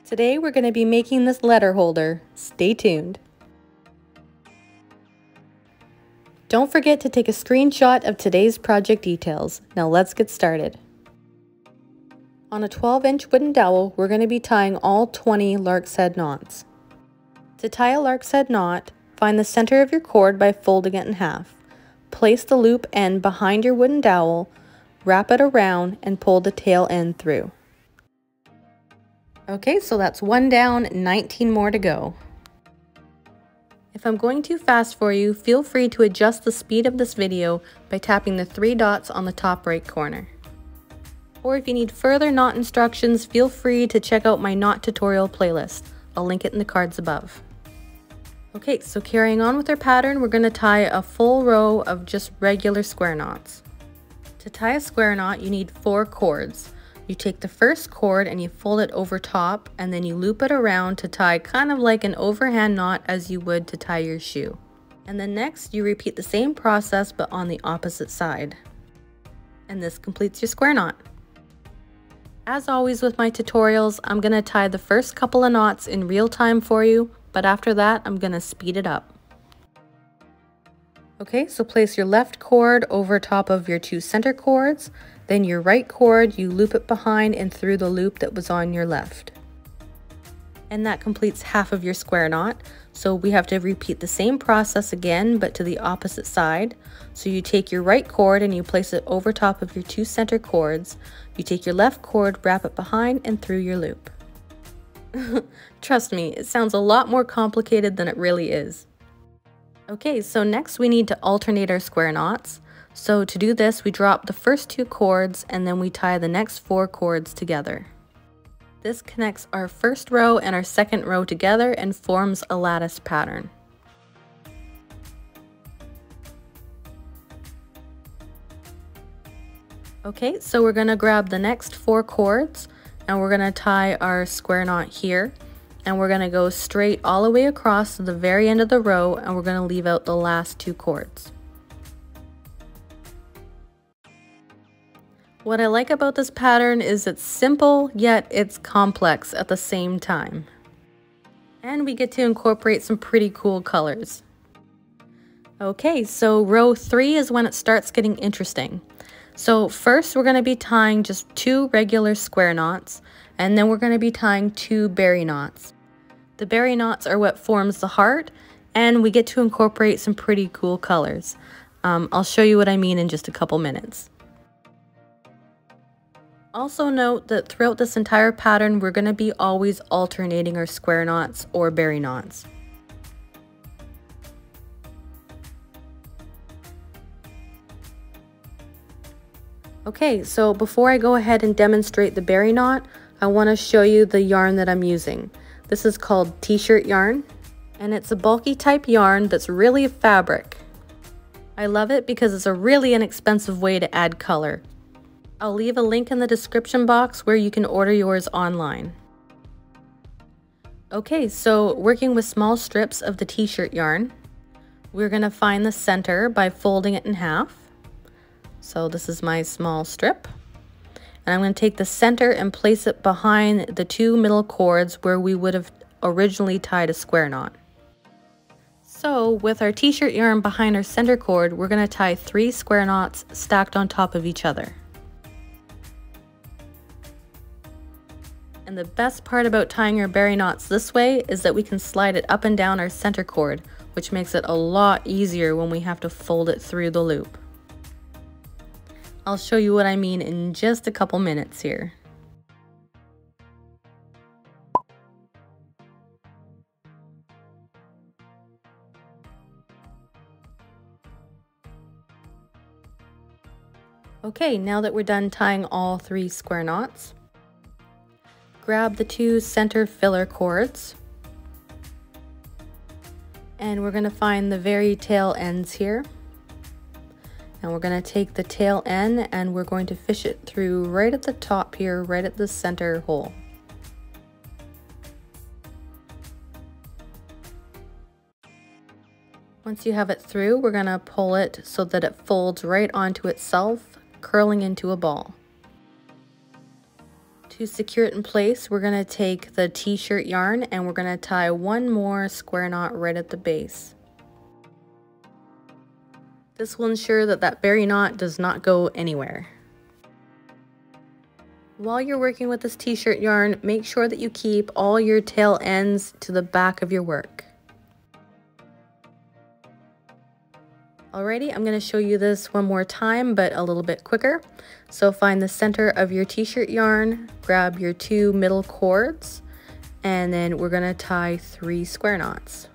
Today we're going to be making this letter holder. Stay tuned. Don't forget to take a screenshot of today's project details. Now let's get started. On a 12-inch wooden dowel, we're going to be tying all 20 lark's head knots. To tie a lark's head knot, find the center of your cord by folding it in half. Place the loop end behind your wooden dowel, wrap it around, and pull the tail end through. Okay, so that's one down, 19 more to go. If I'm going too fast for you, feel free to adjust the speed of this video by tapping the 3 dots on the top right corner. Or if you need further knot instructions, feel free to check out my knot tutorial playlist. I'll link it in the cards above. Okay, so carrying on with our pattern, we're going to tie a full row of just regular square knots. To tie a square knot, you need 4 cords. You take the first cord and you fold it over top, and then you loop it around to tie kind of like an overhand knot as you would to tie your shoe. And then next you repeat the same process but on the opposite side. And this completes your square knot. As always with my tutorials, I'm going to tie the first couple of knots in real time for you, but after that I'm going to speed it up. Okay, so place your left cord over top of your 2 center cords. Then your right cord, you loop it behind and through the loop that was on your left. And that completes half of your square knot. So we have to repeat the same process again, but to the opposite side. So you take your right cord and you place it over top of your 2 center cords. You take your left cord, wrap it behind and through your loop. Trust me, it sounds a lot more complicated than it really is. Okay, so next we need to alternate our square knots. So to do this, we drop the first 2 cords and then we tie the next 4 cords together. This connects our first row and our second row together and forms a lattice pattern. Okay, so we're going to grab the next 4 cords and we're going to tie our square knot here. And we're going to go straight all the way across to the very end of the row, and we're going to leave out the last 2 cords. What I like about this pattern is it's simple, yet it's complex at the same time. And we get to incorporate some pretty cool colors. Okay, so row 3 is when it starts getting interesting. So first we're going to be tying just 2 regular square knots, and then we're going to be tying 2 berry knots. The berry knots are what forms the heart, and we get to incorporate some pretty cool colors. I'll show you what I mean in just a couple minutes. Also note that throughout this entire pattern, we're going to be always alternating our square knots or berry knots. Okay, so before I go ahead and demonstrate the berry knot, I want to show you the yarn that I'm using. This is called t-shirt yarn, and it's a bulky type yarn that's really a fabric. I love it because it's a really inexpensive way to add color. I'll leave a link in the description box where you can order yours online. Okay, so working with small strips of the t-shirt yarn, we're going to find the center by folding it in half. So this is my small strip. And I'm going to take the center and place it behind the 2 middle cords where we would have originally tied a square knot. So with our t-shirt yarn behind our center cord, we're going to tie 3 square knots stacked on top of each other. And the best part about tying our berry knots this way is that we can slide it up and down our center cord, which makes it a lot easier when we have to fold it through the loop. I'll show you what I mean in just a couple minutes here. Okay, now that we're done tying all 3 square knots, grab the 2 center filler cords, and we're going to find the very tail ends here. And we're going to take the tail end and we're going to fish it through right at the top here, right at the center hole. Once you have it through, we're going to pull it so that it folds right onto itself, curling into a ball. To secure it in place, we're going to take the t-shirt yarn and we're going to tie one more square knot right at the base. This will ensure that that berry knot does not go anywhere. While you're working with this t-shirt yarn, make sure that you keep all your tail ends to the back of your work. Alrighty, I'm going to show you this one more time, but a little bit quicker. So find the center of your t-shirt yarn, grab your 2 middle cords, and then we're going to tie 3 square knots.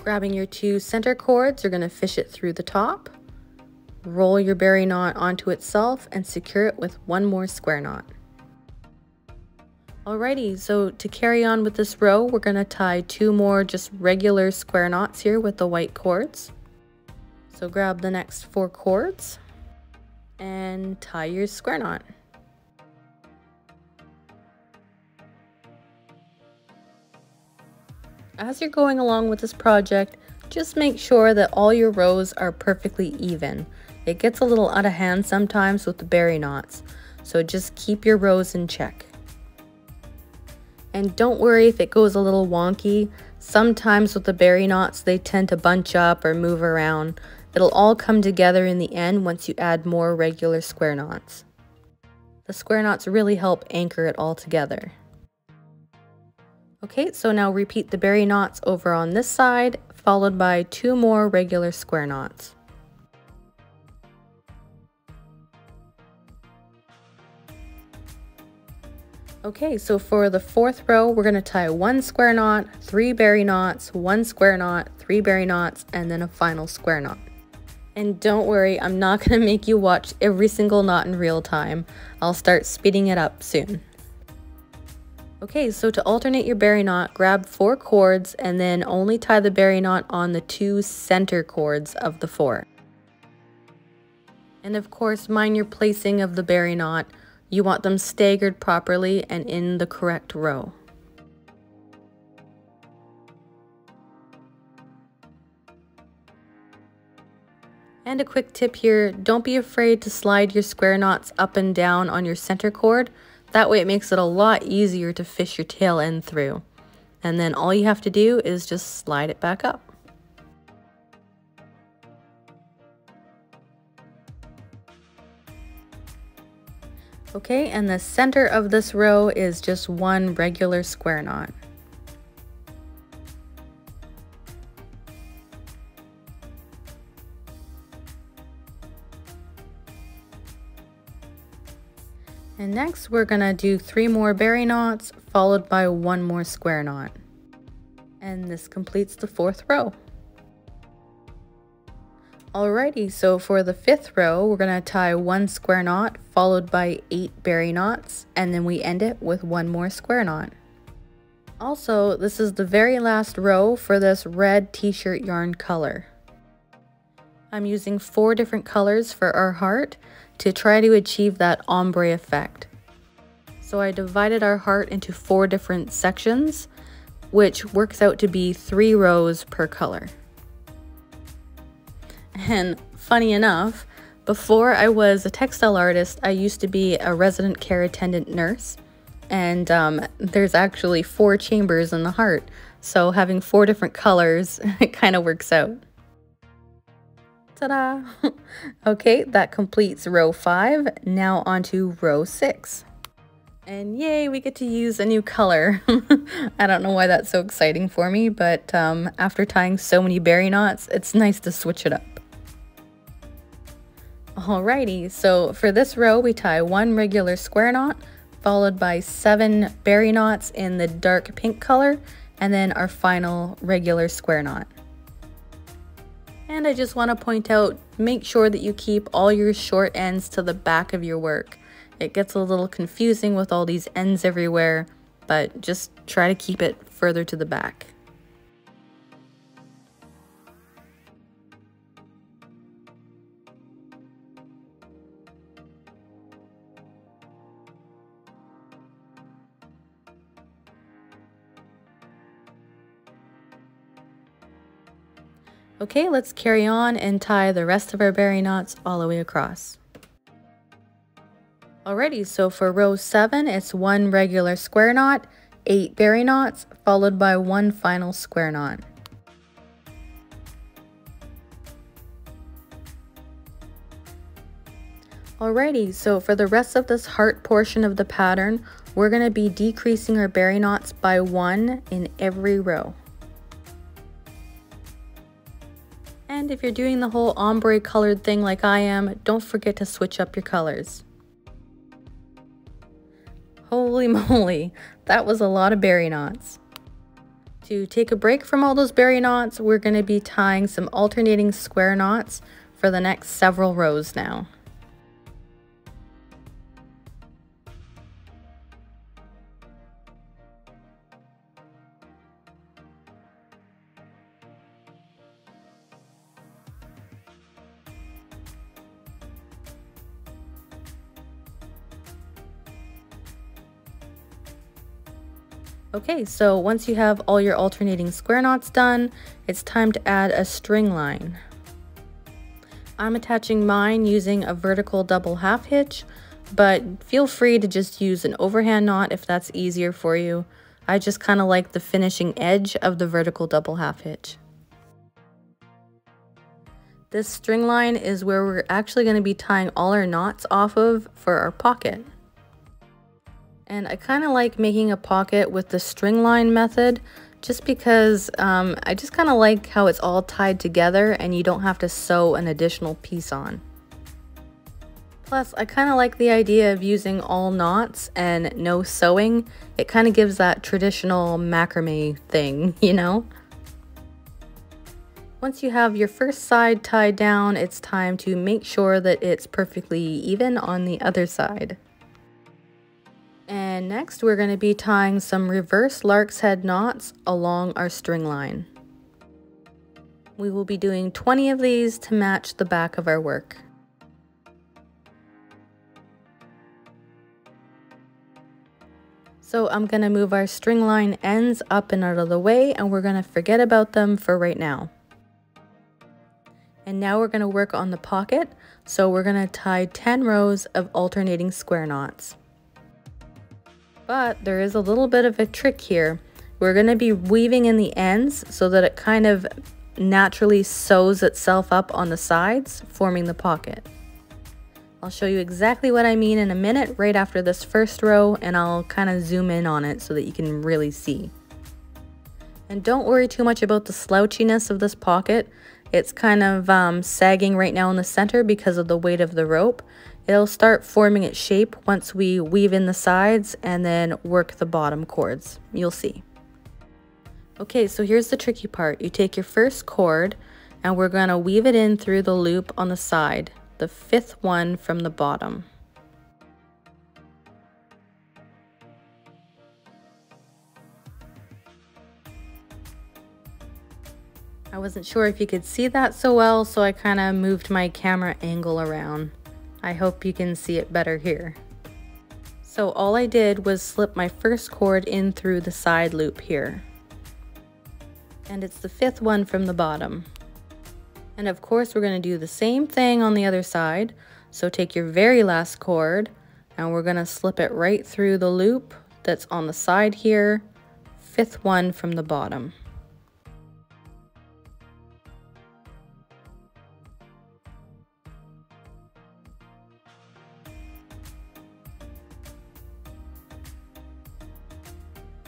Grabbing your 2 center cords, you're going to fish it through the top. Roll your berry knot onto itself and secure it with one more square knot. Alrighty, so to carry on with this row, we're going to tie 2 more just regular square knots here with the white cords. So grab the next 4 cords and tie your square knot. As you're going along with this project, just make sure that all your rows are perfectly even. It gets a little out of hand sometimes with the berry knots, so just keep your rows in check. And don't worry if it goes a little wonky. Sometimes with the berry knots, they tend to bunch up or move around. It'll all come together in the end once you add more regular square knots. The square knots really help anchor it all together. Okay, so now repeat the berry knots over on this side, followed by 2 more regular square knots. Okay, so for the 4th row, we're going to tie 1 square knot, 3 berry knots, 1 square knot, 3 berry knots, and then a final square knot. And don't worry, I'm not going to make you watch every single knot in real time. I'll start speeding it up soon. Okay, so to alternate your berry knot, grab 4 cords and then only tie the berry knot on the 2 center cords of the 4. And of course, mind your placing of the berry knot. You want them staggered properly and in the correct row. And a quick tip here, don't be afraid to slide your square knots up and down on your center cord. That way it makes it a lot easier to fish your tail end through. And then all you have to do is just slide it back up. Okay, and the center of this row is just 1 regular square knot. And next we're gonna do 3 more berry knots followed by 1 more square knot. And this completes the 4th row. Alrighty, so for the 5th row, we're gonna tie 1 square knot followed by 8 berry knots, and then we end it with 1 more square knot. Also, this is the very last row for this red t-shirt yarn color. I'm using 4 different colors for our heart to try to achieve that ombre effect. So I divided our heart into 4 different sections, which works out to be 3 rows per color. And funny enough, before I was a textile artist, I used to be a resident care attendant nurse, and there's actually 4 chambers in the heart, so having 4 different colors, it kind of works out. Ta-da! Okay, that completes row 5. Now onto row 6. And yay, we get to use a new color. I don't know why that's so exciting for me, but after tying so many berry knots, it's nice to switch it up. Alrighty, so for this row we tie 1 regular square knot followed by 7 berry knots in the dark pink color and then our final regular square knot. And I just want to point out, make sure that you keep all your short ends to the back of your work. It gets a little confusing with all these ends everywhere, but just try to keep it further to the back. Okay, let's carry on and tie the rest of our berry knots all the way across. Alrighty, so for row 7, it's 1 regular square knot, 8 berry knots, followed by 1 final square knot. Alrighty, so for the rest of this heart portion of the pattern, we're going to be decreasing our berry knots by 1 in every row. And if you're doing the whole ombre colored thing like I am, don't forget to switch up your colors. Holy moly, that was a lot of berry knots. To take a break from all those berry knots, we're going to be tying some alternating square knots for the next several rows now. Okay, so once you have all your alternating square knots done, it's time to add a string line. I'm attaching mine using a vertical double half hitch, but feel free to just use an overhand knot if that's easier for you. I just kind of like the finishing edge of the vertical double half hitch. This string line is where we're actually going to be tying all our knots off of for our pocket. And I kind of like making a pocket with the string line method just because I just kind of like how it's all tied together and you don't have to sew an additional piece on. Plus, I kind of like the idea of using all knots and no sewing. It kind of gives that traditional macrame thing, you know? Once you have your first side tied down, it's time to make sure that it's perfectly even on the other side. And next we're going to be tying some reverse lark's head knots along our string line. We will be doing 20 of these to match the back of our work. So I'm going to move our string line ends up and out of the way, and we're going to forget about them for right now. And now we're going to work on the pocket, so we're going to tie 10 rows of alternating square knots. But there is a little bit of a trick here. We're going to be weaving in the ends so that it kind of naturally sews itself up on the sides, forming the pocket. I'll show you exactly what I mean in a minute right after this first row, and I'll kind of zoom in on it so that you can really see. And don't worry too much about the slouchiness of this pocket. It's kind of sagging right now in the center because of the weight of the rope. It'll start forming its shape once we weave in the sides and then work the bottom cords. You'll see. Okay, so here's the tricky part. You take your first cord and we're going to weave it in through the loop on the side, the 5th one from the bottom. I wasn't sure if you could see that so well, so I kind of moved my camera angle around. I hope you can see it better here. So all I did was slip my first cord in through the side loop here. And it's the 5th one from the bottom. And of course we're going to do the same thing on the other side. So take your very last cord and we're going to slip it right through the loop that's on the side here, 5th one from the bottom.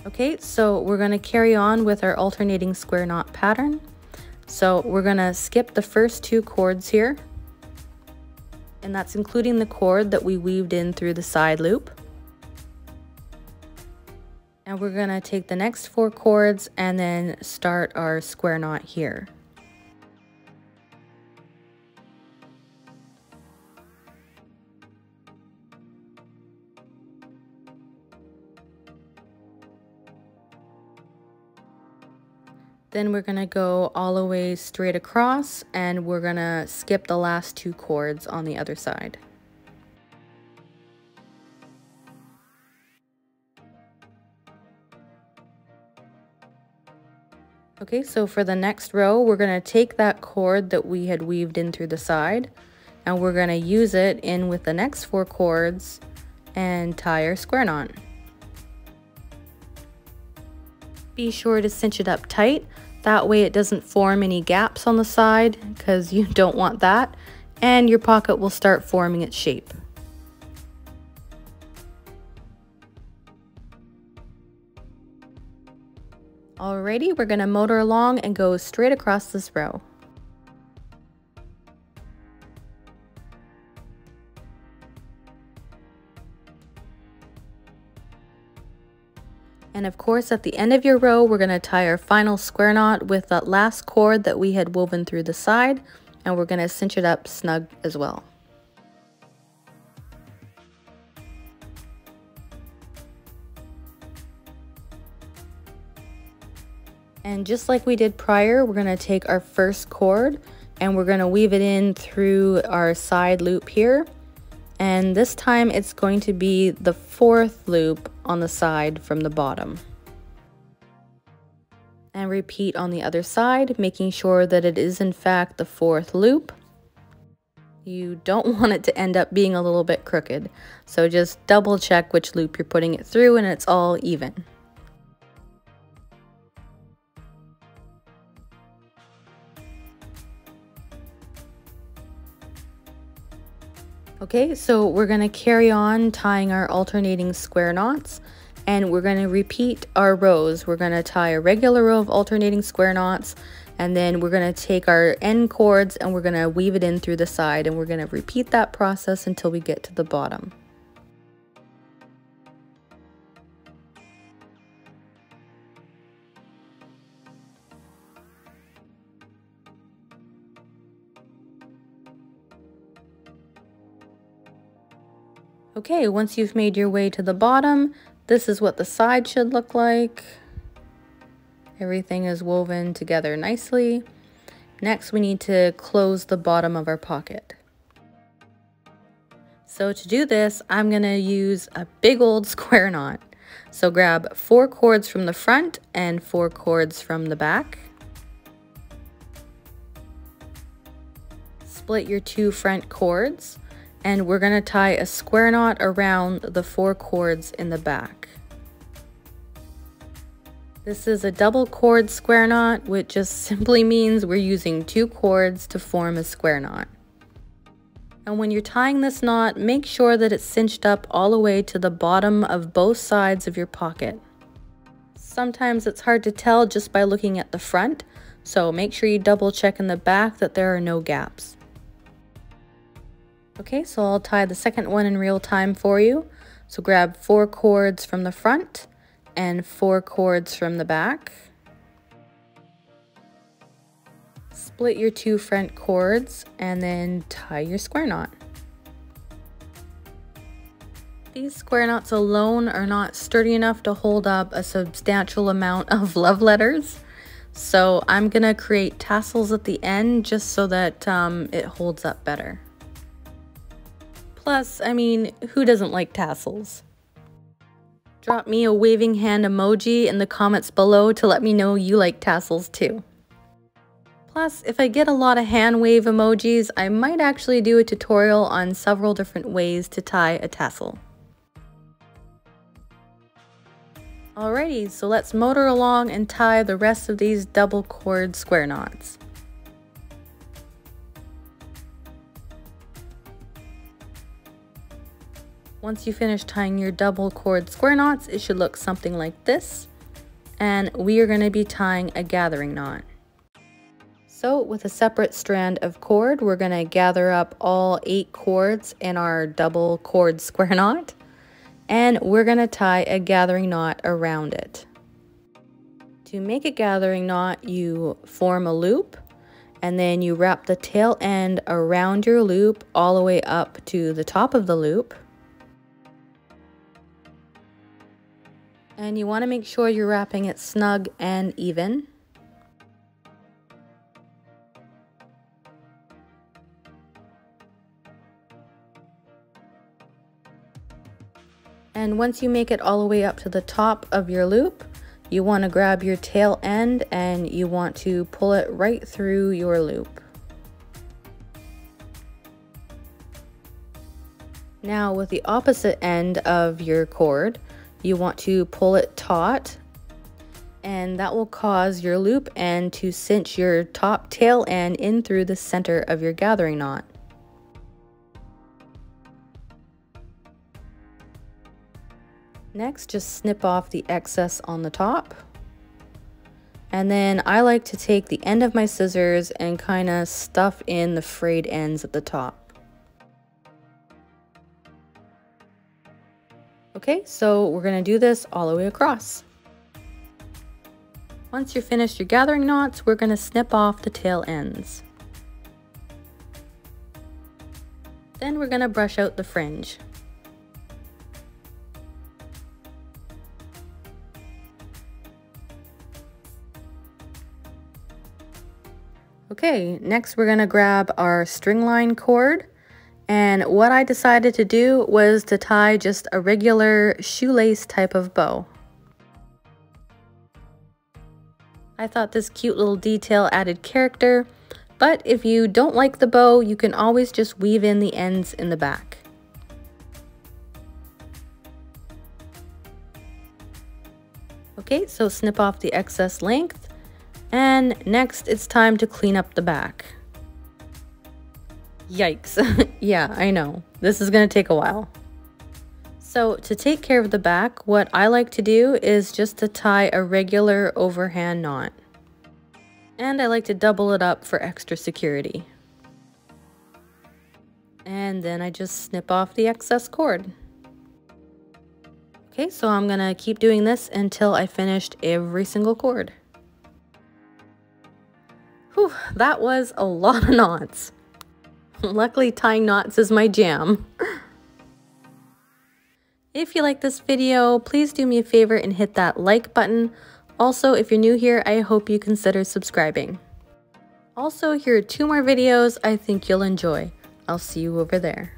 Okay, so we're going to carry on with our alternating square knot pattern. So we're going to skip the first 2 cords here, and that's including the cord that we weaved in through the side loop. And we're going to take the next 4 cords and then start our square knot here. Then we're going to go all the way straight across and we're going to skip the last 2 cords on the other side. Okay, so for the next row, we're going to take that cord that we had weaved in through the side, and we're going to use it in with the next 4 cords and tie our square knot. Be sure to cinch it up tight, that way it doesn't form any gaps on the side, because you don't want that, and your pocket will start forming its shape. Alrighty, we're going to motor along and go straight across this row. And of course, at the end of your row, we're going to tie our final square knot with that last cord that we had woven through the side, and we're going to cinch it up snug as well. And just like we did prior, we're going to take our first cord and we're going to weave it in through our side loop here. And this time it's going to be the 4th loop on the side from the bottom. And repeat on the other side, making sure that it is in fact the 4th loop. You don't want it to end up being a little bit crooked, so just double check which loop you're putting it through and it's all even. Okay, so we're going to carry on tying our alternating square knots, and we're going to repeat our rows. We're going to tie a regular row of alternating square knots, and then we're going to take our end cords and we're going to weave it in through the side, and we're going to repeat that process until we get to the bottom. Okay, once you've made your way to the bottom, this is what the side should look like. Everything is woven together nicely. Next, we need to close the bottom of our pocket. So to do this, I'm going to use a big old square knot. So grab 4 cords from the front and 4 cords from the back. Split your 2 front cords, and we're going to tie a square knot around the 4 cords in the back. This is a double cord square knot, which just simply means we're using 2 cords to form a square knot. And when you're tying this knot, make sure that it's cinched up all the way to the bottom of both sides of your pocket. Sometimes it's hard to tell just by looking at the front, so make sure you double check in the back that there are no gaps. Okay, so I'll tie the second one in real time for you. So grab 4 cords from the front and 4 cords from the back. Split your 2 front cords and then tie your square knot. These square knots alone are not sturdy enough to hold up a substantial amount of love letters. So I'm gonna create tassels at the end just so that it holds up better. Plus, I mean, who doesn't like tassels? Drop me a waving hand emoji in the comments below to let me know you like tassels too. Plus, if I get a lot of hand wave emojis, I might actually do a tutorial on several different ways to tie a tassel. Alrighty, so let's motor along and tie the rest of these double cord square knots. Once you finish tying your double cord square knots, it should look something like this. And we are going to be tying a gathering knot. So with a separate strand of cord, we're going to gather up all 8 cords in our double cord square knot. And we're going to tie a gathering knot around it. To make a gathering knot, you form a loop, and then you wrap the tail end around your loop all the way up to the top of the loop. And you want to make sure you're wrapping it snug and even. And once you make it all the way up to the top of your loop, you want to grab your tail end and you want to pull it right through your loop. Now with the opposite end of your cord, you want to pull it taut, and that will cause your loop end to cinch your top tail end in through the center of your gathering knot. Next, just snip off the excess on the top. And then I like to take the end of my scissors and kind of stuff in the frayed ends at the top. Okay, so we're going to do this all the way across. Once you're finished your gathering knots, we're going to snip off the tail ends. Then we're going to brush out the fringe. Okay, next we're going to grab our string line cord. And what I decided to do was to tie just a regular shoelace type of bow. I thought this cute little detail added character, but if you don't like the bow, you can always just weave in the ends in the back. Okay, so snip off the excess length, and next it's time to clean up the back. Yikes. Yeah, I know. This is going to take a while. So to take care of the back, what I like to do is just to tie a regular overhand knot. And I like to double it up for extra security. And then I just snip off the excess cord. Okay, so I'm going to keep doing this until I finished every single cord. Whew, that was a lot of knots. Luckily, tying knots is my jam. If you like this video, please do me a favor and hit that like button. Also, if you're new here, I hope you consider subscribing. Also, here are 2 more videos I think you'll enjoy. I'll see you over there.